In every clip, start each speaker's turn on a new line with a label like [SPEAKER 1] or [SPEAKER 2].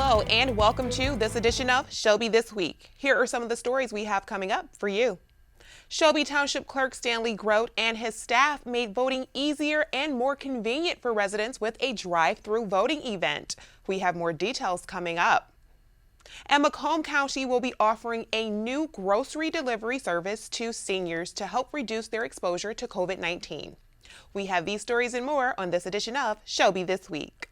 [SPEAKER 1] Hello and welcome to this edition of Shelby This Week. Here are some of the stories we have coming up for you. Shelby Township Clerk Stanley Grote and his staff made voting easier and more convenient for residents with a drive-thru voting event. We have more details coming up. And Macomb County will be offering a new grocery delivery service to seniors to help reduce their exposure to COVID-19. We have these stories and more on this edition of Shelby This Week.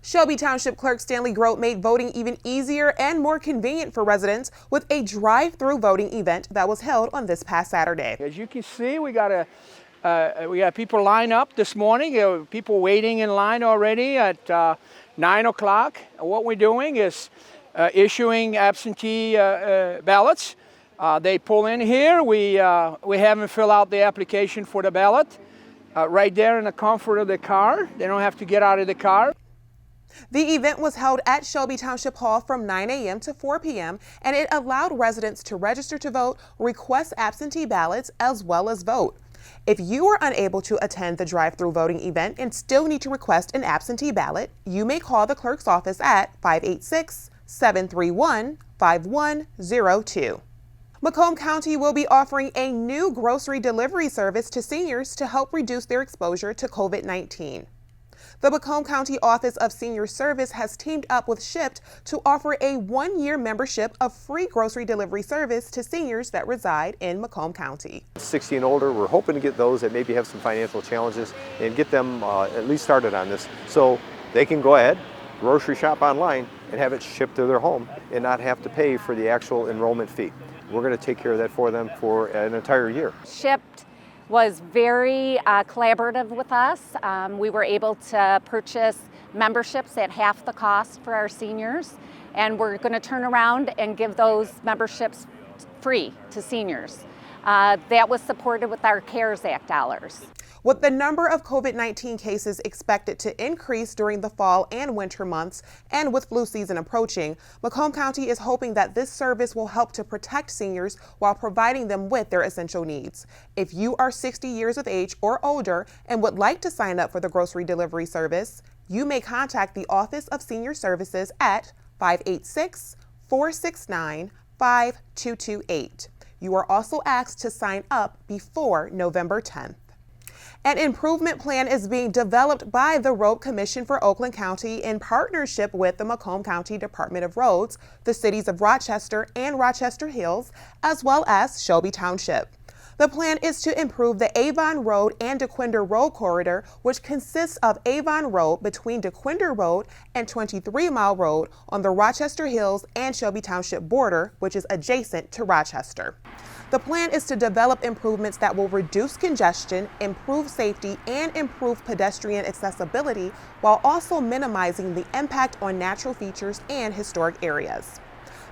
[SPEAKER 1] Shelby Township Clerk Stanley Grote made voting even easier and more convenient for residents with a drive-thru voting event that was held on this past Saturday.
[SPEAKER 2] As you can see, we got people lined up this morning. People waiting in line already at 9 o'clock. What we're doing is issuing absentee ballots. They pull in here. We have them fill out the application for the ballot right there in the comfort of the car. They don't have to get out of the car.
[SPEAKER 1] The event was held at Shelby Township Hall from 9 a.m. to 4 p.m. and it allowed residents to register to vote, request absentee ballots, as well as vote. If you are unable to attend the drive-thru voting event and still need to request an absentee ballot, you may call the clerk's office at 586-731-5102. Macomb County will be offering a new grocery delivery service to seniors to help reduce their exposure to COVID-19. The Macomb County Office of Senior Service has teamed up with Shipt to offer a one-year membership of free grocery delivery service to seniors that reside in Macomb County.
[SPEAKER 3] 60 and older, we're hoping to get those that maybe have some financial challenges and get them at least started on this so they can go ahead, grocery shop online, and have it shipped to their home and not have to pay for the actual enrollment fee. We're going to take care of that for them for an entire year.
[SPEAKER 4] Shipt was very collaborative with us. We were able to purchase memberships at half the cost for our seniors, and we're going to turn around and give those memberships free to seniors. That was supported with our CARES Act dollars.
[SPEAKER 1] With the number of COVID-19 cases expected to increase during the fall and winter months, and with flu season approaching, Macomb County is hoping that this service will help to protect seniors while providing them with their essential needs. If you are 60 years of age or older and would like to sign up for the grocery delivery service, you may contact the Office of Senior Services at 586-469-5228. You are also asked to sign up before November 10th. An improvement plan is being developed by the Road Commission for Oakland County in partnership with the Macomb County Department of Roads, the cities of Rochester and Rochester Hills, as well as Shelby Township. The plan is to improve the Avon Road and DeQuinder Road corridor, which consists of Avon Road between DeQuinder Road and 23 Mile Road on the Rochester Hills and Shelby Township border, which is adjacent to Rochester. The plan is to develop improvements that will reduce congestion, improve safety, and improve pedestrian accessibility while also minimizing the impact on natural features and historic areas.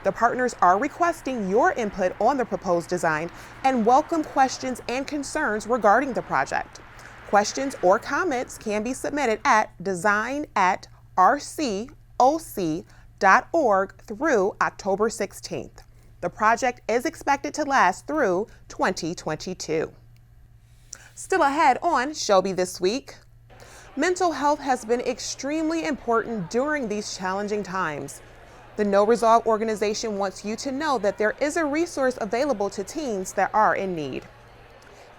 [SPEAKER 1] The partners are requesting your input on the proposed design and welcome questions and concerns regarding the project. Questions or comments can be submitted at design@rcoc.org through October 16th. The project is expected to last through 2022. Still ahead on Shelby This Week. Mental health has been extremely important during these challenging times. The No Resolve organization wants you to know that there is a resource available to teens that are in need.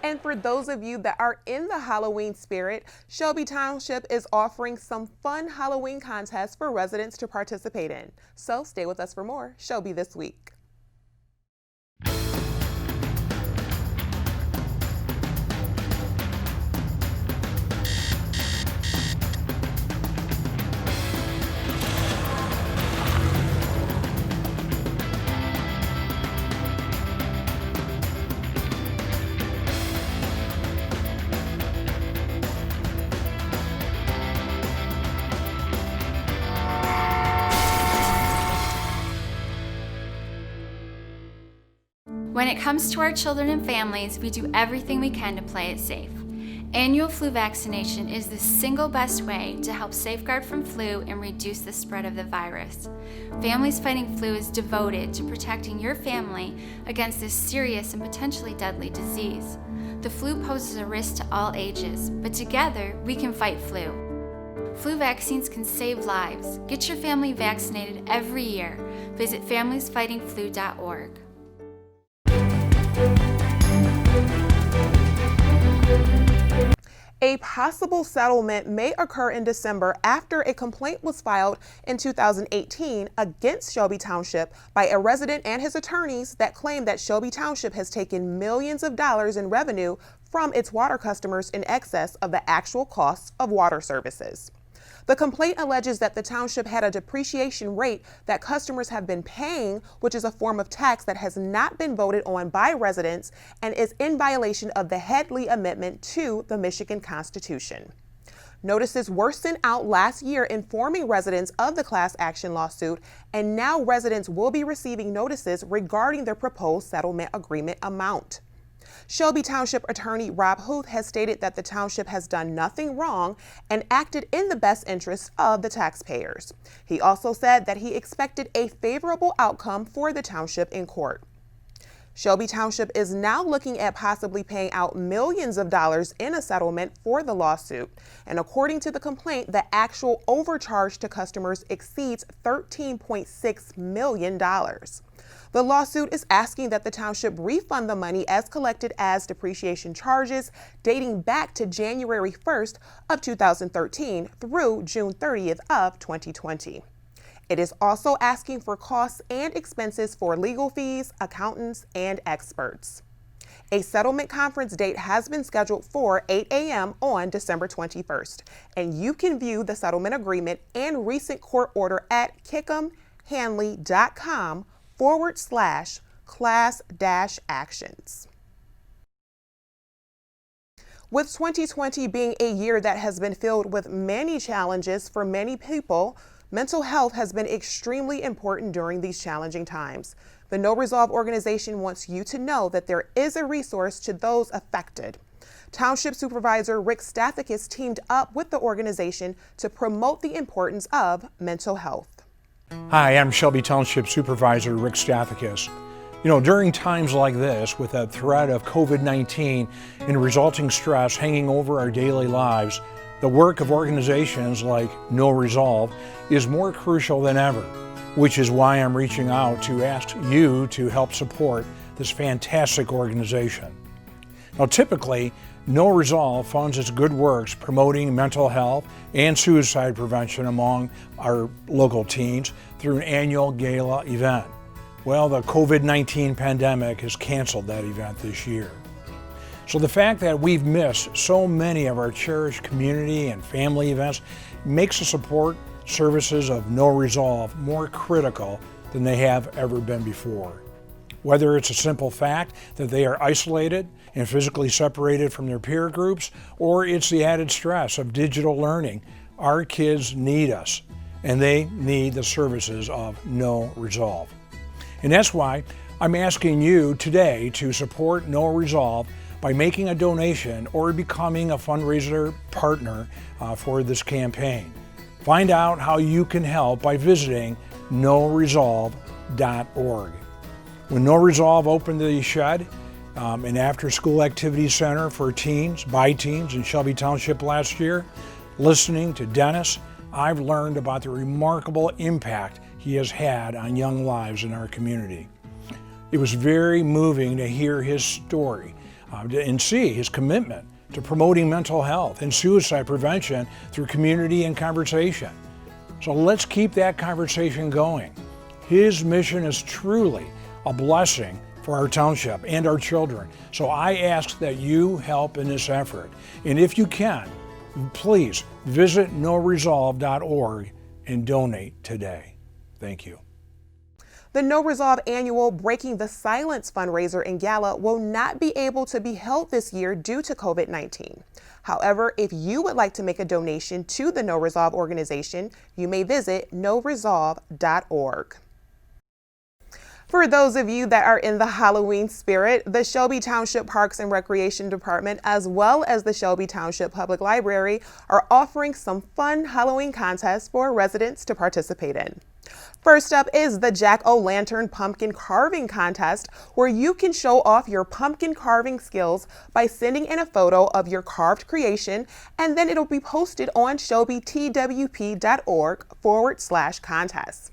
[SPEAKER 1] And for those of you that are in the Halloween spirit, Shelby Township is offering some fun Halloween contests for residents to participate in. So stay with us for more Shelby This Week.
[SPEAKER 5] When it comes to our children and families, we do everything we can to play it safe. Annual flu vaccination is the single best way to help safeguard from flu and reduce the spread of the virus. Families Fighting Flu is devoted to protecting your family against this serious and potentially deadly disease. The flu poses a risk to all ages, but together we can fight flu. Flu vaccines can save lives. Get your family vaccinated every year. Visit familiesfightingflu.org.
[SPEAKER 1] A possible settlement may occur in December after a complaint was filed in 2018 against Shelby Township by a resident and his attorneys that claim that Shelby Township has taken millions of dollars in revenue from its water customers in excess of the actual costs of water services. The complaint alleges that the township had a depreciation rate that customers have been paying, which is a form of tax that has not been voted on by residents and is in violation of the Headley Amendment to the Michigan Constitution. Notices were sent out last year informing residents of the class action lawsuit, and now residents will be receiving notices regarding their proposed settlement agreement amount. Shelby Township Attorney Rob Huth has stated that the township has done nothing wrong and acted in the best interest of the taxpayers. He also said that he expected a favorable outcome for the township in court. Shelby Township is now looking at possibly paying out millions of dollars in a settlement for the lawsuit. And according to the complaint, the actual overcharge to customers exceeds $13.6 million. The lawsuit is asking that the township refund the money as collected as depreciation charges dating back to January 1st of 2013 through June 30th of 2020. It is also asking for costs and expenses for legal fees, accountants, and experts. A settlement conference date has been scheduled for 8 a.m. on December 21st, and you can view the settlement agreement and recent court order at kickhamhanley.com/class-actions. With 2020 being a year that has been filled with many challenges for many people, mental health has been extremely important during these challenging times. The No Resolve organization wants you to know that there is a resource to those affected. Township Supervisor Rick Stathakis teamed up with the organization to promote the importance of mental health.
[SPEAKER 6] Hi, I'm Shelby Township Supervisor Rick Stathakis. During times like this, with the threat of COVID-19 and resulting stress hanging over our daily lives, the work of organizations like No Resolve is more crucial than ever, which is why I'm reaching out to ask you to help support this fantastic organization. Now, typically, No Resolve funds its good works promoting mental health and suicide prevention among our local teens through an annual gala event. Well, the COVID-19 pandemic has canceled that event this year. So the fact that we've missed so many of our cherished community and family events makes the support services of No Resolve more critical than they have ever been before. Whether it's a simple fact that they are isolated and physically separated from their peer groups, or it's the added stress of digital learning, our kids need us, and they need the services of No Resolve. And that's why I'm asking you today to support No Resolve by making a donation or becoming a fundraiser partner for this campaign. Find out how you can help by visiting noresolve.org. When No Resolve opened the Shed, an after-school activity center for teens, by teens in Shelby Township last year, listening to Dennis, I've learned about the remarkable impact he has had on young lives in our community. It was very moving to hear his story and see his commitment to promoting mental health and suicide prevention through community and conversation. So let's keep that conversation going. His mission is truly a blessing for our township and our children. So I ask that you help in this effort. And if you can, please visit noresolve.org and donate today. Thank you.
[SPEAKER 1] The No Resolve annual Breaking the Silence fundraiser and gala will not be able to be held this year due to COVID-19. However, if you would like to make a donation to the No Resolve organization, you may visit noresolve.org. For those of you that are in the Halloween spirit, the Shelby Township Parks and Recreation Department, as well as the Shelby Township Public Library, are offering some fun Halloween contests for residents to participate in. First up is the Jack-o'-lantern pumpkin carving contest, where you can show off your pumpkin carving skills by sending in a photo of your carved creation, and then it'll be posted on shelbytwp.org/contest.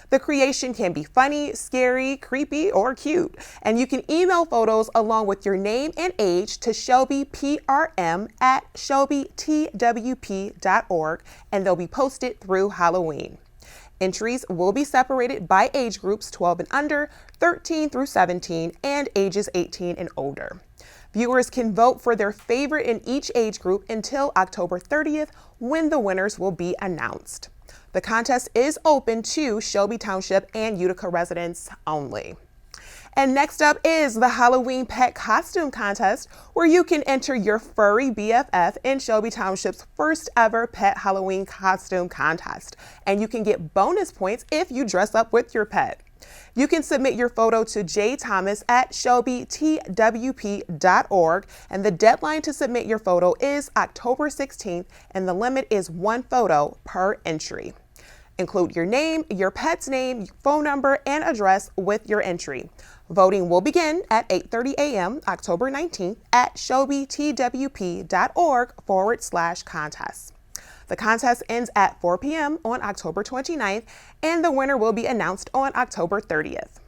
[SPEAKER 1] The creation can be funny, scary, creepy, or cute, and you can email photos along with your name and age to shelbyprm@shelbytwp.org, and they'll be posted through Halloween. Entries will be separated by age groups 12 and under, 13 through 17, and ages 18 and older. Viewers can vote for their favorite in each age group until October 30th, when the winners will be announced. The contest is open to Shelby Township and Utica residents only. And next up is the Halloween Pet Costume Contest, where you can enter your furry BFF in Shelby Township's first ever pet Halloween costume contest. And you can get bonus points if you dress up with your pet. You can submit your photo to jthomas@shelbytwp.org, and the deadline to submit your photo is October 16th, and the limit is 1 photo per entry. Include your name, your pet's name, phone number, and address with your entry. Voting will begin at 8:30 a.m. October 19th at shelbytwp.org/contest. The contest ends at 4 p.m. on October 29th, and the winner will be announced on October 30th.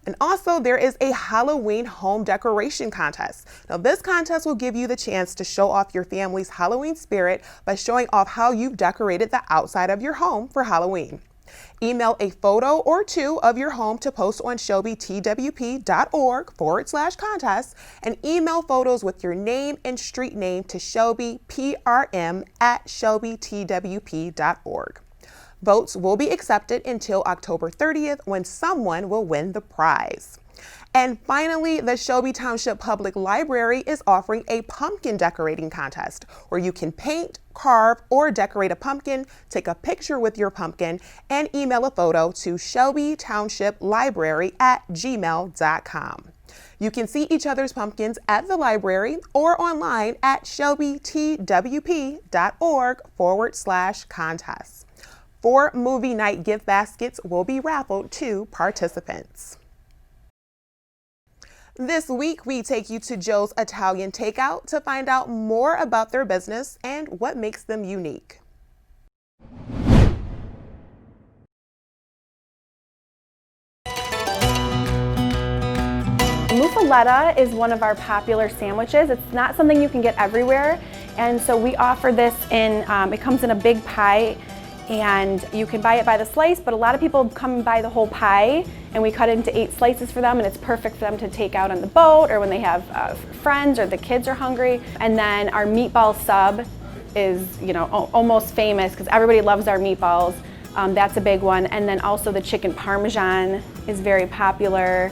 [SPEAKER 1] And also, there is a Halloween home decoration contest. Now, this contest will give you the chance to show off your family's Halloween spirit by showing off how you've decorated the outside of your home for Halloween. Email a photo or two of your home to post on shelbytwp.org/contest, and email photos with your name and street name to shelbyprm@shelbytwp.org. Votes will be accepted until October 30th, when someone will win the prize. And finally, the Shelby Township Public Library is offering a pumpkin decorating contest, where you can paint, carve, or decorate a pumpkin, take a picture with your pumpkin, and email a photo to shelbytownshiplibrary@gmail.com. You can see each other's pumpkins at the library or online at shelbytwp.org/contest. 4 movie night gift baskets will be raffled to participants. This week, we take you to Joe's Italian Takeout to find out more about their business and what makes them unique.
[SPEAKER 7] Muffaletta is one of our popular sandwiches. It's not something you can get everywhere, and so we offer this in, it comes in a big pie, and you can buy it by the slice, but a lot of people come and buy the whole pie, and we cut it into 8 slices for them, and it's perfect for them to take out on the boat or when they have friends or the kids are hungry. And then our meatball sub is, almost famous because everybody loves our meatballs. That's a big one. And then also the chicken parmesan is very popular.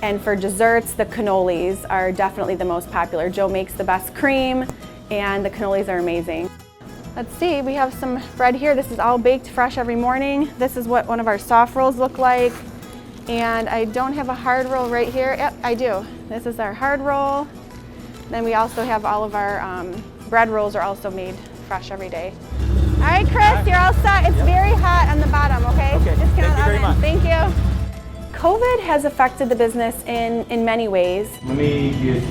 [SPEAKER 7] And for desserts, the cannolis are definitely the most popular. Joe makes the best cream, and the cannolis are amazing. Let's see, we have some bread here. This is all baked fresh every morning. This is what one of our soft rolls look like. And I don't have a hard roll right here. Yep, I do. This is our hard roll. Then we also have all of our bread rolls are also made fresh every day. All right, Chris, you're all set. It's very hot on the bottom, okay?
[SPEAKER 8] Okay,
[SPEAKER 7] Just
[SPEAKER 8] thank you very much.
[SPEAKER 7] Thank you. COVID has affected the business in many ways.
[SPEAKER 8] Let me get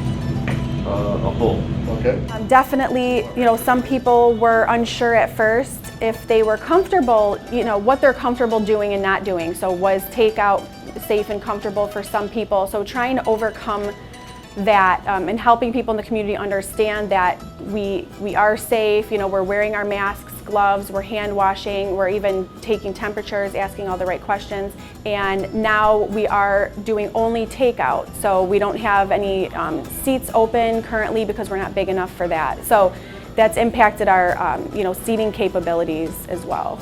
[SPEAKER 8] a bowl. Okay.
[SPEAKER 7] Definitely, some people were unsure at first if they were comfortable, what they're comfortable doing and not doing. So was takeout safe and comfortable for some people? So trying to overcome that and helping people in the community understand that we are safe, we're wearing our masks, gloves, we're hand washing, we're even taking temperatures, asking all the right questions. And now we are doing only takeout. So we don't have any seats open currently because we're not big enough for that. So that's impacted our seating capabilities as well.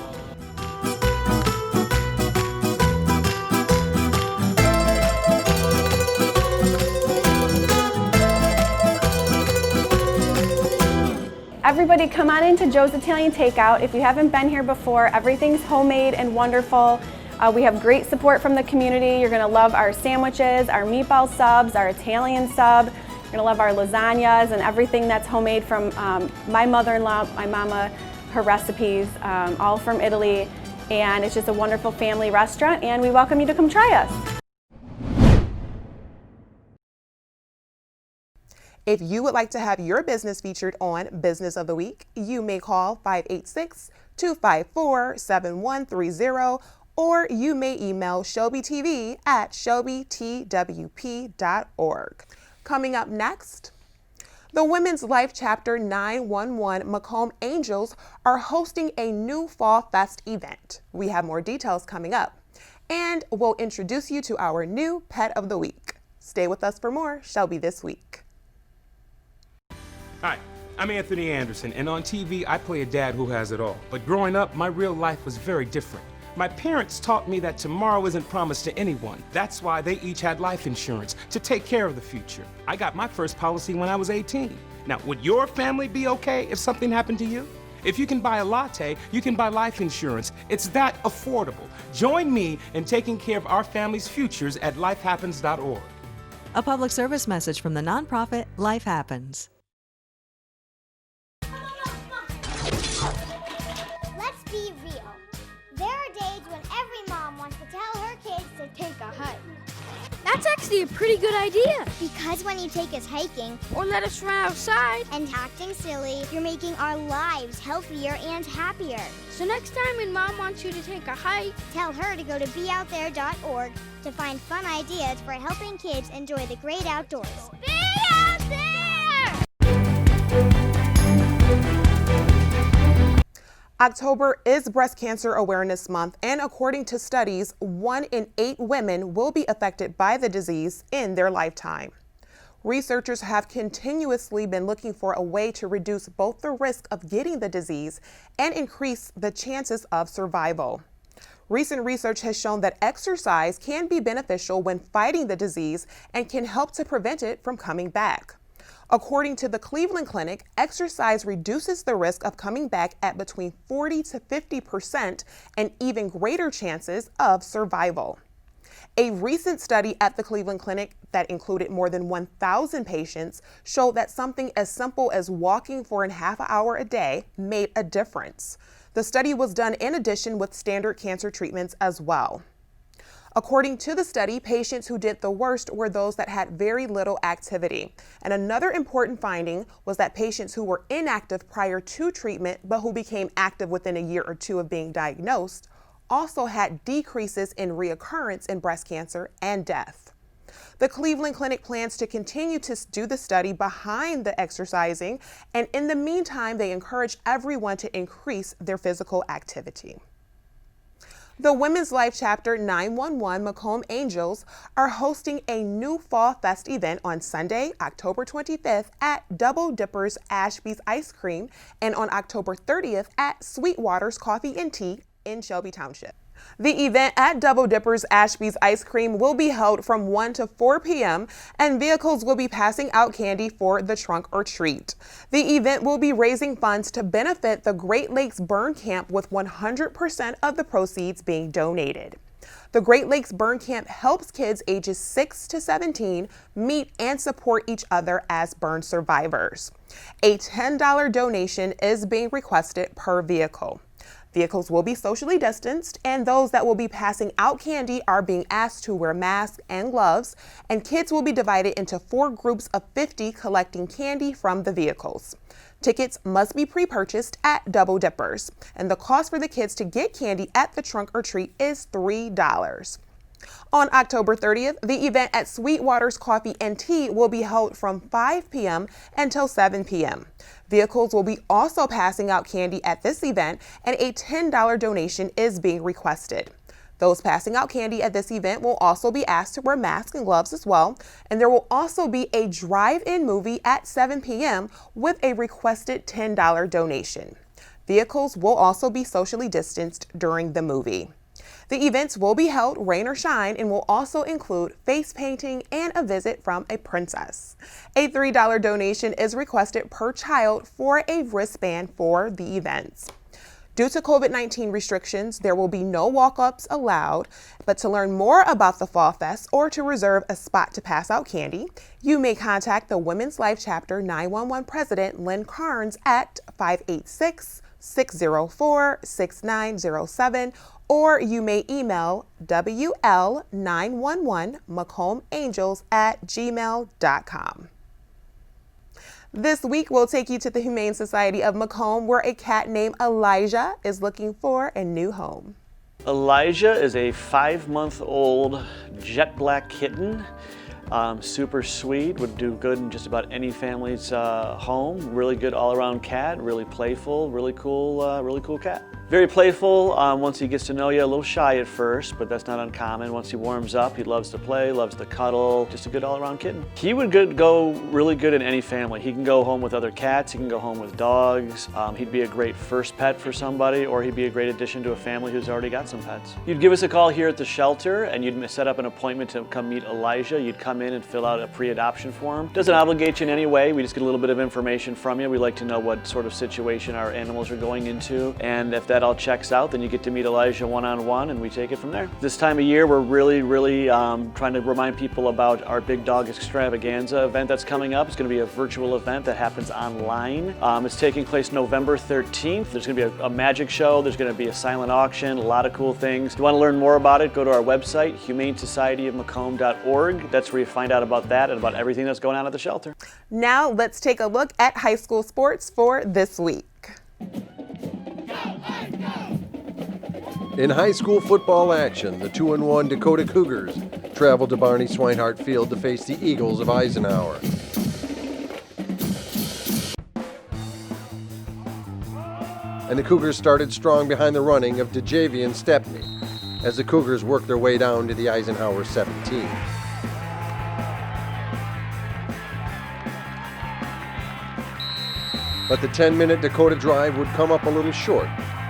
[SPEAKER 7] Everybody come on into Joe's Italian Takeout. If you haven't been here before, everything's homemade and wonderful. We have great support from the community. You're gonna love our sandwiches, our meatball subs, our Italian sub. You're gonna love our lasagnas and everything that's homemade from my mother-in-law, my mama, her recipes, all from Italy. and it's just a wonderful family restaurant, and we welcome you to come try us.
[SPEAKER 1] If you would like to have your business featured on Business of the Week, you may call 586-254-7130, or you may email Shelby TV at shelbytwp.org. Coming up next, the Women's Life Chapter 911 Macomb Angels are hosting a new Fall Fest event. We have more details coming up, and we'll introduce you to our new Pet of the Week. Stay with us for more Shelby This Week.
[SPEAKER 9] Hi, I'm Anthony Anderson, and on TV I play a dad who has it all. But growing up, my real life was very different. My parents taught me that tomorrow isn't promised to anyone. That's why they each had life insurance to take care of the future. I got my first policy when I was 18. Now, would your family be okay if something happened to you? If you can buy a latte, you can buy life insurance. It's that affordable. Join me in taking care of our family's futures at lifehappens.org.
[SPEAKER 10] A public service message from the nonprofit Life Happens.
[SPEAKER 11] Let's be real. There are days when every mom wants to tell her kids to take a hike.
[SPEAKER 12] That's actually a pretty good idea.
[SPEAKER 11] Because when you take us hiking,
[SPEAKER 12] or let us run outside,
[SPEAKER 11] and acting silly, you're making our lives healthier and happier.
[SPEAKER 12] So next time when Mom wants you to take a hike,
[SPEAKER 11] tell her to go to beoutthere.org to find fun ideas for helping kids enjoy the great outdoors.
[SPEAKER 12] Be out there!
[SPEAKER 1] October is Breast Cancer Awareness Month, and according to studies, 1 in 8 women will be affected by the disease in their lifetime. Researchers have continuously been looking for a way to reduce both the risk of getting the disease and increase the chances of survival. Recent research has shown that exercise can be beneficial when fighting the disease and can help to prevent it from coming back. According to the Cleveland Clinic, exercise reduces the risk of coming back at between 40 to 50% and even greater chances of survival. A recent study at the Cleveland Clinic that included more than 1,000 patients showed that something as simple as walking for a half hour a day made a difference. The study was done in addition with standard cancer treatments as well. According to the study, patients who did the worst were those that had very little activity. And another important finding was that patients who were inactive prior to treatment, but who became active within a year or two of being diagnosed, also had decreases in reoccurrence in breast cancer and death. The Cleveland Clinic plans to continue to do the study behind the exercising, and in the meantime, they encourage everyone to increase their physical activity. The Women's Life Chapter 911 Macomb Angels are hosting a new Fall Fest event on Sunday, October 25th at Double Dippers Ashby's Ice Cream and on October 30th at Sweetwater's Coffee and Tea in Shelby Township. The event at Double Dippers Ashby's Ice Cream will be held from 1 to 4 p.m. and vehicles will be passing out candy for the trunk or treat. The event will be raising funds to benefit the Great Lakes Burn Camp, with 100% of the proceeds being donated. The Great Lakes Burn Camp helps kids ages 6 to 17 meet and support each other as burn survivors. A $10 donation is being requested per vehicle. Vehicles will be socially distanced, and those that will be passing out candy are being asked to wear masks and gloves, and kids will be divided into 4 groups of 50 collecting candy from the vehicles. Tickets must be pre-purchased at Double Dippers, and the cost for the kids to get candy at the trunk or treat is $3. On October 30th, the event at Sweetwater's Coffee and Tea will be held from 5 p.m. until 7 p.m. Vehicles will be also passing out candy at this event, and a $10 donation is being requested. Those passing out candy at this event will also be asked to wear masks and gloves as well, and there will also be a drive-in movie at 7 p.m. with a requested $10 donation. Vehicles will also be socially distanced during the movie. The events will be held rain or shine and will also include face painting and a visit from a princess. A $3 donation is requested per child for a wristband for the events. Due to COVID-19 restrictions, there will be no walk-ups allowed, but to learn more about the Fall Fest or to reserve a spot to pass out candy, you may contact the Women's Life Chapter 911 President Lynn Carnes at 586 604-6907, or you may email WL911MacombAngels@gmail.com. This week, we'll take you to the Humane Society of Macomb, where a cat named Elijah is looking for a new home.
[SPEAKER 13] Elijah is a 5-month-old jet black kitten. Super sweet, would do good in just about any family's home. Really good all-around cat, really playful, really cool cat. Very playful once he gets to know you, a little shy at first, but that's not uncommon. Once he warms up, he loves to play, loves to cuddle, just a good all-around kitten. He would go really good in any family. He can go home with other cats, he can go home with dogs. He'd be a great first pet for somebody, or he'd be a great addition to a family who's already got some pets. You'd give us a call here at the shelter, and you'd set up an appointment to come meet Elijah. You'd come in and fill out a pre-adoption form. Doesn't obligate you in any way. We just get a little bit of information from you. We like to know what sort of situation our animals are going into, and if that all checks out, then you get to meet Elijah one-on-one, and we take it from there. This time of year, we're really trying to remind people about our Big Dog Extravaganza event that's coming up. It's going to be a virtual event that happens online. It's taking place November 13th. There's going to be a magic show. There's going to be a silent auction, a lot of cool things. If you want to learn more about it, go to our website, humanesocietyofmacomb.org. That's where you find out about that and about everything that's going on at the shelter.
[SPEAKER 1] Now let's take a look at high school sports for this week.
[SPEAKER 14] In high school football action, the 2-1 Dakota Cougars traveled to Barney Swinehart Field to face the Eagles of Eisenhower. And the Cougars started strong behind the running of DeJavian Stepney as the Cougars worked their way down to the Eisenhower 17. But the 10-minute Dakota drive would come up a little short,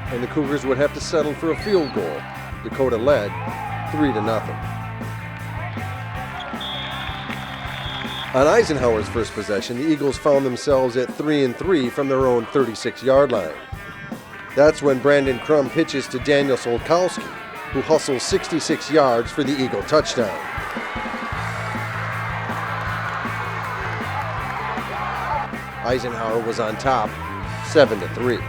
[SPEAKER 14] and the Cougars would have to settle for a field goal. Dakota led 3-0. On Eisenhower's first possession, the Eagles found themselves at 3-3 from their own 36-yard line. That's when Brandon Crum pitches to Daniel Solkowski, who hustles 66 yards for the Eagle touchdown. Eisenhower was on top, 7-3.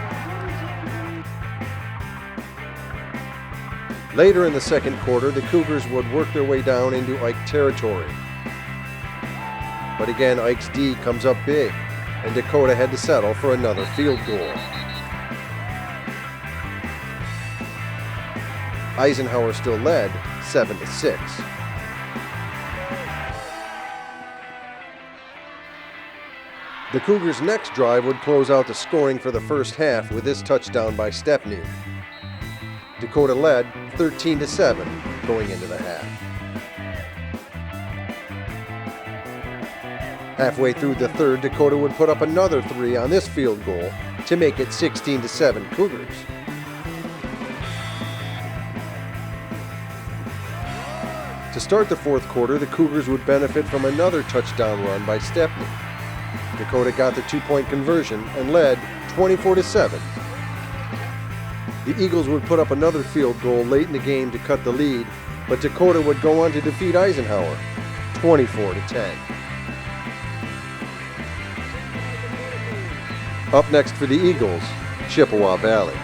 [SPEAKER 14] Later in the second quarter, the Cougars would work their way down into Ike territory. But again, Ike's D comes up big, and Dakota had to settle for another field goal. Eisenhower still led 7-6. The Cougars' next drive would close out the scoring for the first half with this touchdown by Stepney. Dakota led 13-7 going into the half. Halfway through the third, Dakota would put up another 3 on this field goal to make it 16-7 Cougars. To start the fourth quarter, the Cougars would benefit from another touchdown run by Stepney. Dakota got the 2-point conversion and led 24-7. The Eagles would put up another field goal late in the game to cut the lead, but Dakota would go on to defeat Eisenhower 24-10. Up next for the Eagles, Chippewa Valley.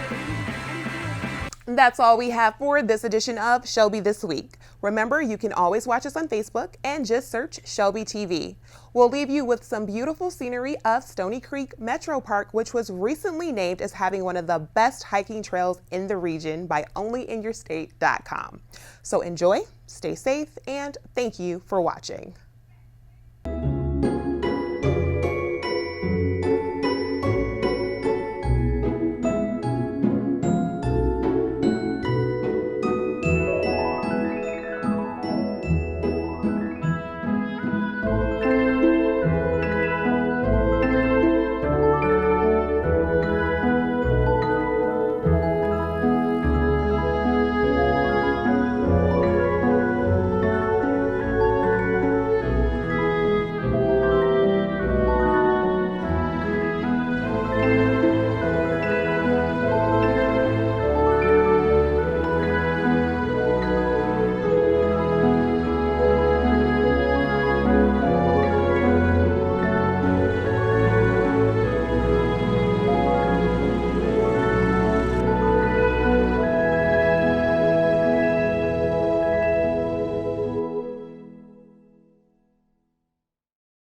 [SPEAKER 1] That's all we have for this edition of Shelby This Week. Remember, you can always watch us on Facebook and just search Shelby TV. We'll leave you with some beautiful scenery of Stony Creek Metro Park, which was recently named as having one of the best hiking trails in the region by onlyinyourstate.com. So enjoy, stay safe, and thank you for watching.